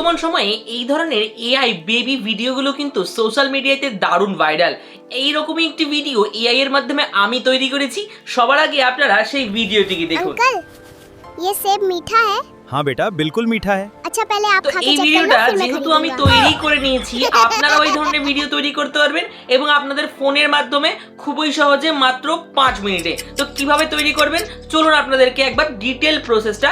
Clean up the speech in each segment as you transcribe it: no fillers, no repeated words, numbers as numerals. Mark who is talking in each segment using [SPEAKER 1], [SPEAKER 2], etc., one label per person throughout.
[SPEAKER 1] বর্তমান সময়ে এই ধরনের এআই বেবি ভিডিওগুলো কিন্তু সোশ্যাল মিডিয়াতে দারুণ ভাইরাল। এইরকমই একটি ভিডিও এআই এর মাধ্যমে আমি তৈরি করেছি। সবার আগে আপনারা সেই ভিডিওটিকে দেখুন।
[SPEAKER 2] अंकल, ये सेब मीठा है?
[SPEAKER 3] हाँ बेटा, बिल्कुल मीठा है।
[SPEAKER 2] अच्छा पहले आप
[SPEAKER 1] তো
[SPEAKER 2] खा के
[SPEAKER 1] এই
[SPEAKER 2] चेक
[SPEAKER 1] ভিডিওটা
[SPEAKER 2] करना, फिर मैं
[SPEAKER 1] যেহেতু আমি
[SPEAKER 2] खरीदूंगा।
[SPEAKER 1] তৈরি করে নিয়েছি, আপনারা ওই ধরনের ভিডিও তৈরি করতে পারবেন এবং আপনাদের ফোনের মাধ্যমে খুবই সহজে মাত্র 5 মিনিটে। তো কিভাবে তৈরি করবেন চলুন আপনাদেরকে একবার ডিটেল প্রসেসটা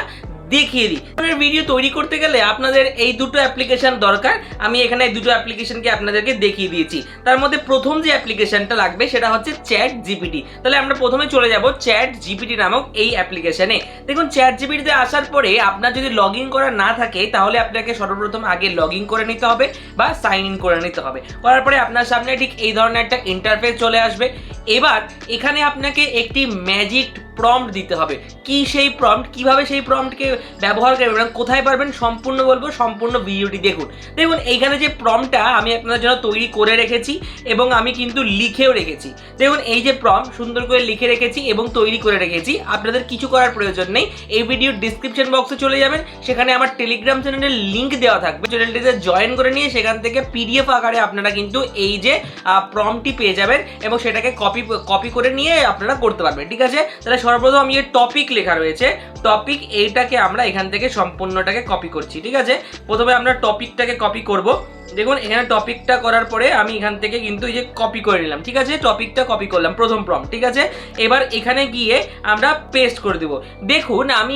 [SPEAKER 1] দেখিয়ে দিই। ভিডিও তৈরি করতে গেলে আপনাদের এই দুটো অ্যাপ্লিকেশন দরকার। আমি এখানে এই দুটো অ্যাপ্লিকেশনকে আপনাদেরকে দেখিয়ে দিয়েছি। তার মধ্যে প্রথম যে অ্যাপ্লিকেশনটা লাগবে সেটা হচ্ছে চ্যাট জিপিটি। তাহলে আমরা প্রথমে চলে যাব চ্যাট জিপিটি নামক এই অ্যাপ্লিকেশনে। দেখুন চ্যাট জিপিটিতে আসার পরে আপনার যদি লগ ইন করা না থাকে তাহলে আপনাকে সর্বপ্রথম আগে লগ ইন করে নিতে হবে বা সাইন ইন করে নিতে হবে। করার পরে আপনার সামনে ঠিক এই ধরনের একটা ইন্টারফেস চলে আসবে। এবার এখানে আপনাকে একটি ম্যাজিক প্রম্পট দিতে হবে। কি সেই প্রম্পট, কিভাবে সেই প্রম্পটকে ব্যবহার করবেন, কোথায় পারবেন সম্পূর্ণ বলবো, সম্পূর্ণ ভিডিওটি দেখুন। দেখুন এইখানে যে প্রম্পটটা আমি আপনাদের জন্য তৈরি করে রেখেছি এবং আমি কিন্তু লিখেও রেখেছি। দেখুন এই যে প্রম্পট সুন্দর করে লিখে রেখেছি এবং তৈরি করে রেখেছি। আপনাদের কিছু করার প্রয়োজন নেই। এই ভিডিওর ডিসক্রিপশন বক্সে চলে যাবেন, সেখানে আমার টেলিগ্রাম চ্যানেলের লিঙ্ক দেওয়া থাকবে। চ্যানেলটিতে জয়েন করে নিয়ে সেখান থেকে পিডিএফ আকারে আপনারা কিন্তু এই যে প্রম্পটটি পেয়ে যাবেন এবং সেটাকে কপি করে নিয়ে আপনারা করতে পারবেন। ঠিক আছে, তাহলে সর্বপ্রথম আমি এই টপিক লেখা রয়েছে, টপিক এইটাকে আমরা এখান থেকে সম্পূর্ণটাকে কপি করছি। ঠিক আছে, প্রথমে আমরা টপিকটাকে কপি করব। দেখুন এখানে টপিকটা করার পরে আমি এখান থেকে কিন্তু এই যে কপি করে নিলাম। ঠিক আছে, টপিকটা কপি করলাম প্রথম প্রম্পট। ঠিক আছে, এবার এখানে গিয়ে আমরা পেস্ট করে দেব। দেখুন আমি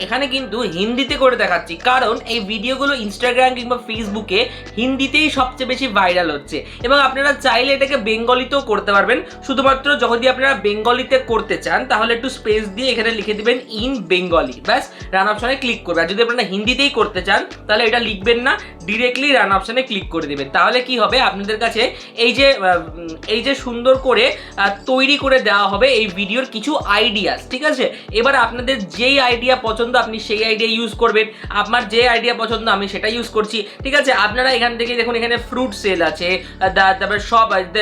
[SPEAKER 1] এখানে কিন্তু হিন্দিতে করে দেখাচ্ছি, কারণ এই ভিডিওগুলো ইনস্টাগ্রাম কিংবা ফেসবুকে হিন্দিতেই সবচেয়ে বেশি ভাইরাল হচ্ছে এবং আপনারা চাইলে এটাকে বেঙ্গলিতেও করতে পারবেন। শুধুমাত্র যদি আপনারা বেঙ্গলিতে করতে চান তাহলে একটু স্পেস দিয়ে এখানে লিখে দিবেন ইন বেঙ্গলি, ব্যাস রান অপশনে ক্লিক করবেন। আর যদি আপনারা হিন্দিতেই করতে চান তাহলে এটা লিখবেন না, ডিরেক্টলি রান অপশনে ক্লিক করে দিবেন। তাহলে কি হবে, আপনাদের কাছে এই যে সুন্দর করে তৈরি করে দেওয়া হবে এই ভিডিওর কিছু আইডিয়াস। ঠিক আছে, এবার আপনাদের যেই আইডিয়া পছন্দ আপনি সেই আইডিয়া ইউজ করবেন। আমার যে আইডিয়া পছন্দ আমি সেটা ইউজ করছি। ঠিক আছে, আপনারা এখান থেকে দেখুন এখানে ফ্রুট সেল আছে, তারপরে শপ আছে,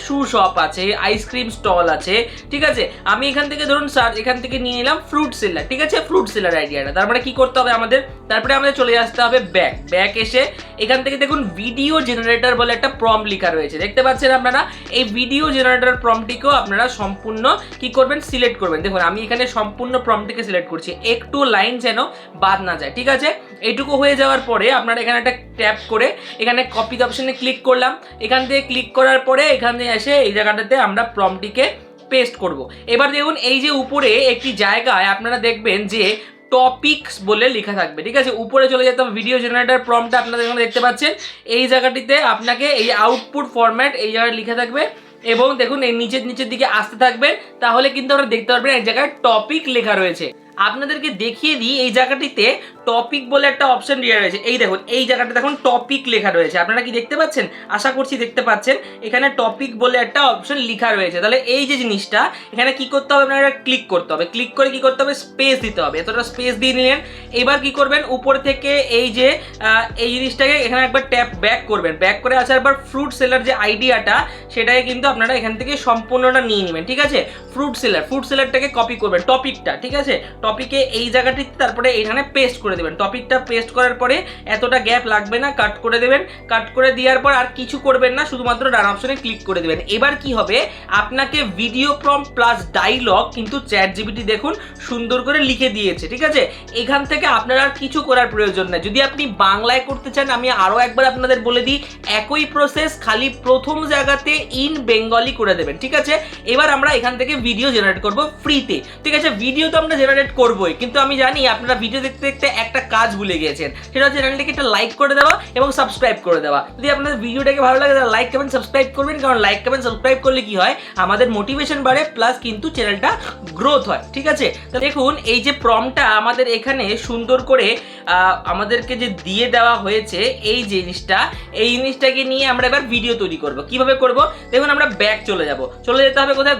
[SPEAKER 1] শু শপ আছে, আইসক্রিম স্টল আছে। ঠিক আছে, আমি এখান থেকে ধরুন এখান থেকে নিয়ে নিলাম ফ্রুট সেলার। ঠিক আছে, ফ্রুট সেলার আইডিয়াটা। তারপরে কি করতে হবে আমাদের, তারপরে আমাদের চলে আসতে হবে ব্যাক এসে এখান থেকে দেখুন ভিডিও জেনারেটর বলে একটা প্রম্পট লেখা রয়েছে, দেখতে পাচ্ছেন আপনারা। এই ভিডিও জেনারেটর প্রম্পটটিকেও আপনারা সম্পূর্ণ কি করবেন, সিলেক্ট করবেন। দেখুন আমি এখানে সম্পূর্ণ প্রম্পটটিকে সিলেক্ট করছি, একটু লাইন যেন বাদ না যায়। ঠিক আছে, এইটুকু হয়ে যাওয়ার পরে আপনারা এখানে একটা ট্যাপ করে এখানে কপি অপশনে ক্লিক করলাম। এখান থেকে ক্লিক করার পরে এখান থেকে এসে এই জায়গাটাতে আমরা প্রম্পটটিকে পেস্ট করব। এবার দেখুন এই যে উপরে একটি জায়গায় আপনারা দেখবেন যে টপিকস বলে লেখা থাকবে। ঠিক আছে, উপরে চলে যেতে হবে, ভিডিও জেনারেটর প্রম্পটটা আপনারা এখানে দেখতে পাচ্ছেন। এই জায়গাটিতে আপনাকে এই আউটপুট ফরম্যাট এই জায়গায় লেখা থাকবে এবং দেখুন এই নিচের দিকে আসতে থাকবে, তাহলে কিন্তু আমরা দেখতে পারবেন এই জায়গায় টপিক লেখা রয়েছে। আপনাদেরকে দেখিয়ে দিই, এই জায়গাটিতে টপিক বলে একটা অপশন দেওয়া রয়েছে। এই দেখুন এই জায়গাটা দেখুন টপিক লেখা রয়েছে, আপনারা কি দেখতে পাচ্ছেন, আশা করছি দেখতে পাচ্ছেন। এখানে টপিক বলে একটা অপশন লেখা রয়েছে। তাহলে এই যে জিনিসটা এখানে কি করতে হবে, আপনারা ক্লিক করতে হবে। ক্লিক করে কি করতে হবে, স্পেস দিতে হবে। এতটা স্পেস দিয়ে নিলেন। এবার কি করবেন, উপর থেকে এই যে এই জিনিসটাকে এখানে একবার ট্যাপ ব্যাক করবেন। ব্যাক করে আসার পর ফ্রুট সেলার যে আইডিয়াটা সেটাকে কিন্তু আপনারা এখান থেকে সম্পূর্ণটা নিয়ে নেবেন। ঠিক আছে, ফ্রুট সেলারটাকে কপি করবেন, টপিকটা। ঠিক আছে, টপিকে এই জায়গাটিতে তারপরে এখানে পেস্ট করে দেবেন। টপিকটা পেস্ট করার পরে এতটা গ্যাপ লাগবে না, কাট করে দেবেন। কাট করে দেওয়ার পর আর কিছু করবেন না, শুধুমাত্র ডান অপশনে ক্লিক করে দেবেন। এবার কি হবে, আপনাকে ভিডিও প্রম্পট প্লাস ডায়লগ কিন্তু চ্যাট জিপিটি দেখুন সুন্দর করে লিখে দিয়েছে। ঠিক আছে, এখান থেকে আপনার আর কিছু করার প্রয়োজন নেই। যদি আপনি বাংলায় করতে চান আমি আরও একবার আপনাদের বলে দিই, একই প্রসেস, খালি প্রথম জায়গাতে ইন বেঙ্গলি করে দেবেন। ঠিক আছে, এবার আমরা এখান থেকে ভিডিও জেনারেট করব ফ্রিতে। ঠিক আছে, ভিডিও তো আমরা জেনারেট করবই, কিন্তু আমি জানি আপনারা ভিডিও দেখতে দেখতে একটা কাজ ভুলে গিয়েছেন, সেটা হচ্ছে চ্যানেলটাকে একটা লাইক করে দেওয়া এবং সাবস্ক্রাইব করে দেওয়া। যদি আপনাদের ভিডিওটাকে ভালো লাগে তাহলে লাইক কমেন্ট সাবস্ক্রাইব করবেন, কারণ লাইক কমেন্ট সাবস্ক্রাইব করলে কি হয়, আমাদের মোটিভেশন বাড়ে, প্লাস কিন্তু চ্যানেলটা গ্রোথ হয়। ঠিক আছে, তো দেখুন এই যে প্রম্পটটা আমাদের এখানে সুন্দর করে আমাদেরকে যে দিয়ে দেওয়া হয়েছে এই জিনিসটাকে নিয়ে আমরা এবার ভিডিও তৈরি করব। কিভাবে করব, দেখুন আমরা ব্যাক চলে যেতে হবে কোথায়,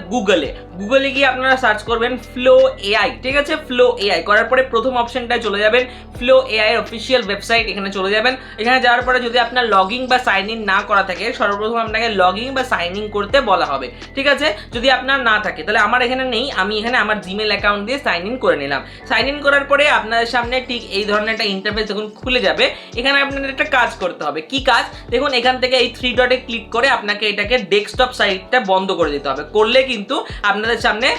[SPEAKER 1] গুগলে গিয়ে আপনারা সার্চ করবেন ফ্লো এআই। ঠিক আছে, ফ্লো এআই করার পরে প্রথম অপশনটায় চলে যাবেন। ফ্লো এআই এর অফিসিয়াল ওয়েবসাইট, এখানে চলে যাবেন। এখানে যাওয়ার পরে যদি আপনার লগ ইন বা সাইন ইন না করা থাকে, সর্বপ্রথম আপনাকে লগ ইন বা সাইন ইন করতে বলা হবে, ঠিক আছে। যদি আপনার না থাকে তাহলে আমার এখানে নেই, আমি এখানে আমার জিমেল অ্যাকাউন্ট দিয়ে সাইন ইন করে নিলাম। সাইন ইন করার পরে আপনাদের সামনে ঠিক এই ধরনের একটা ইন্টারফেস যখন খুলে যাবে, এখানে আপনাদের একটা কাজ করতে হবে। কি কাজ? দেখুন এখান থেকে এই 3 ডটে ক্লিক করে আপনাকে এটাকে ডেস্কটপ সাইটটা বন্ধ করে দিতে হবে। করলে কিন্তু আপনাদের সামনে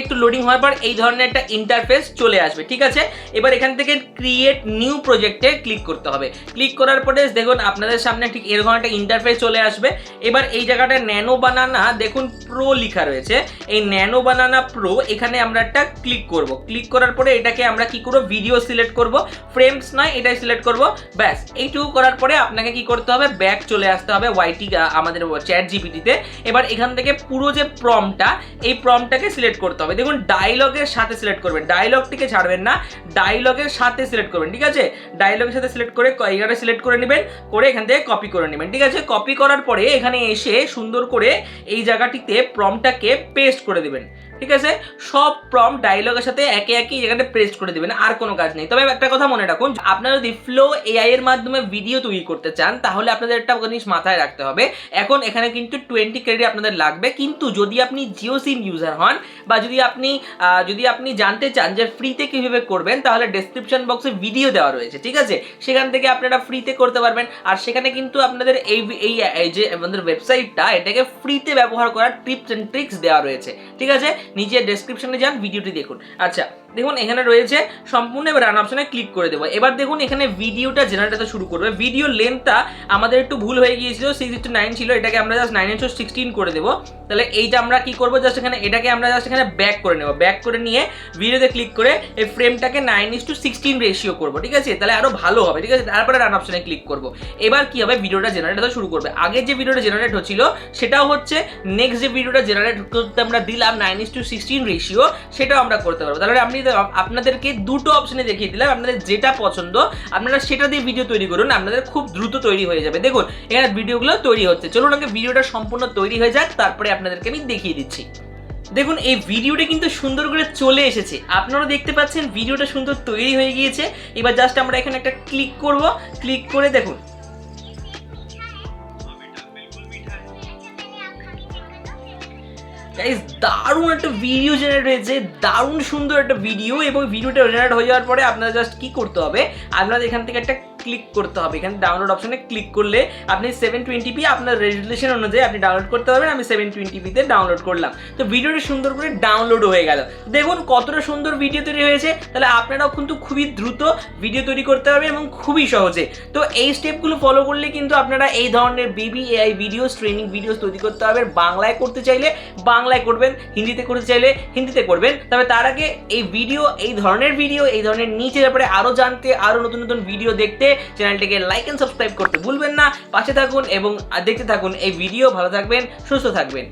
[SPEAKER 1] একটু লোডিং হওয়ার পর এই ধরনের একটা ইন্টারফেস চলে আসবে, ঠিক আছে। এবার এখান থেকে ক্রিয়েট নিউ প্রজেক্টে ক্লিক করতে হবে। ক্লিক করার পরে দেখুন আপনাদের সামনে ঠিক এরকম একটা ইন্টারফেস চলে আসবে। এবার এই জায়গাটা ন্যানো বানানা দেখুন প্রো লেখা রয়েছে, এই ন্যানো বানানা প্রো এখানে আমরা একটা ক্লিক করব। ক্লিক করার পরে এটাকে আমরা কি করব, ভিডিও সিলেক্ট করব, ফ্রেমস নয় এটাই সিলেক্ট করব, ব্যাস। এইটুকু করার পরে আপনাকে কি করতে হবে, ব্যাক চলে আসতে হবে ওয়াইটি আমাদের চ্যাট জিপিটিতে। এবার এখান থেকে পুরো যে প্রম্পটটা, এই প্রম্পটটাকে সিলেক্ট করতে হবে। দেখুন ডায়লগের সাথে সিলেক্ট করবেন, ডায়লগটিকে ছাড়বেন না, ডায়লগের সাথে সিলেক্ট করবেন, ঠিক আছে। ডায়লগের সাথে সিলেক্ট করে এখানে সিলেক্ট করে নেবেন, করে এখান থেকে কপি করে নেবেন, ঠিক আছে। কপি করার পরে এখানে এসে সুন্দর করে এই জায়গাটিতে প্রম্পটটাকে পেস্ট করে দেবেন, ঠিক আছে। সব প্রম্পট ডায়লগের সাথে একে একে এখানে পেস্ট করে দেবেন, আর কোনো কাজ নেই। তবে একটা কথা মনে রাখুন, আপনারা যদি ফ্লো এআই এর মাধ্যমে ভিডিও তৈরি করতে চান তাহলে আপনাদের একটা জিনিস মাথায় রাখতে হবে, এখন এখানে কিন্তু 20 ক্রেডিট আপনাদের লাগবে। কিন্তু যদি আপনি জিও সিম ইউজার হন বা যদি আপনি জানতে চান যে ফ্রিতে কিভাবে করবেন, তাহলে ডেসক্রিপশন বক্সে ভিডিও দেওয়া রয়েছে, ঠিক আছে। সেখান থেকে আপনারা ফ্রিতে করতে পারবেন। আর সেখানে কিন্তু আপনাদের এই যে আমাদের ওয়েবসাইটটা, এটাকে ফ্রিতে ব্যবহার করার টিপস এন্ড ট্রিক্স দেওয়া রয়েছে, ঠিক আছে। নিচে ডেসক্রিপশনে যান, ভিডিওটি দেখুন। আচ্ছা দেখুন এখানে রয়েছে সম্পূর্ণ, এবার রান অপশনে ক্লিক করে দেবো। এবার দেখুন এখানে ভিডিওটা জেনারেট হতে শুরু করবে। ভিডিও লেন্থটা আমাদের একটু ভুল হয়ে গিয়েছিল, 6:9 ছিল, এটাকে আমরা জাস্ট 9:16 করে দেবো। তাহলে এইটা আমরা কি করবো, জাস্ট এটাকে আমরা জাস্ট এখানে ব্যাক করে নেবো। ব্যাক করে নিয়ে ভিডিওতে ক্লিক করে এই ফ্রেমটাকে 9:16 রেশিও করবো, ঠিক আছে। তাহলে আরো ভালো হবে, ঠিক আছে। তারপরে রান অপশনে ক্লিক করবো। এবার কি হবে, ভিডিওটা জেনারেট হতে শুরু করবে। আগে যে ভিডিওটা জেনারেট হচ্ছিল সেটাও হচ্ছে, নেক্সট যে ভিডিওটা জেনারেট করতে আমরা দিলাম 9:16 রেশিও, সেটাও আমরা করতে পারবো। তাহলে আপনাদেরকে দুটো অপশনে দেখিয়ে দিলাম, আপনাদের যেটা পছন্দ আপনারা সেটা দিয়ে ভিডিও তৈরি করুন, আপনাদের খুব দ্রুত তৈরি হয়ে যাবে। দেখুন এখানে ভিডিওগুলো তৈরি হচ্ছে। চলুন আগে ভিডিওটা সম্পূর্ণ তৈরি হয়ে যাক, তারপরে আপনাদেরকে আমি দেখিয়ে দিচ্ছি। দেখুন এই ভিডিওটা কিন্তু সুন্দর করে চলে এসেছে, আপনারা দেখতে পাচ্ছেন ভিডিওটা সুন্দর তৈরি হয়ে গিয়েছে। এবার জাস্ট আমরা এখানে একটা ক্লিক করব, ক্লিক করে দেখুন গাইস দারুণ একটা ভিডিও জেনারেট হয়েছে, দারুণ সুন্দর একটা ভিডিও। এবং ভিডিওটা জেনারেট হয়ে যাওয়ার পরে আপনারা জাস্ট কি করতে হবে, আপনাদের এখান থেকে একটা ক্লিক করতে হবে। এখানে ডাউনলোড অপশনে ক্লিক করলে আপনি 720p আপনার রেজুলেশন অনুযায়ী আপনি ডাউনলোড করতে পারবেন। আমি 720p তে ডাউনলোড করলাম, তো ভিডিওটা সুন্দর করে ডাউনলোড হয়ে গেল। দেখুন কতটা সুন্দর ভিডিও তৈরি হয়েছে। তাহলে আপনারাও কিন্তু খুবই দ্রুত ভিডিও তৈরি করতে পারবেন এবং খুবই সহজে। তো এই স্টেপগুলো ফলো করলে কিন্তু আপনারা এই ধরনের baby AI videos, training videos তৈরি করতে পারবেন। বাংলায় করতে চাইলে বাংলায় করবেন, হিন্দিতে করতে চাইলে হিন্দিতে করবেন। তবে তার আগে এই ধরনের নিচের ব্যাপারে আরো জানতে, আরো নতুন নতুন ভিডিও দেখতে চ্যানেলটিকে লাইক এন্ড সাবস্ক্রাইব করতে ভুলবেন না। পাশে থাকুন এবং দেখতে থাকুন এই ভিডিও। ভালো থাকবেন, সুস্থ থাকবেন।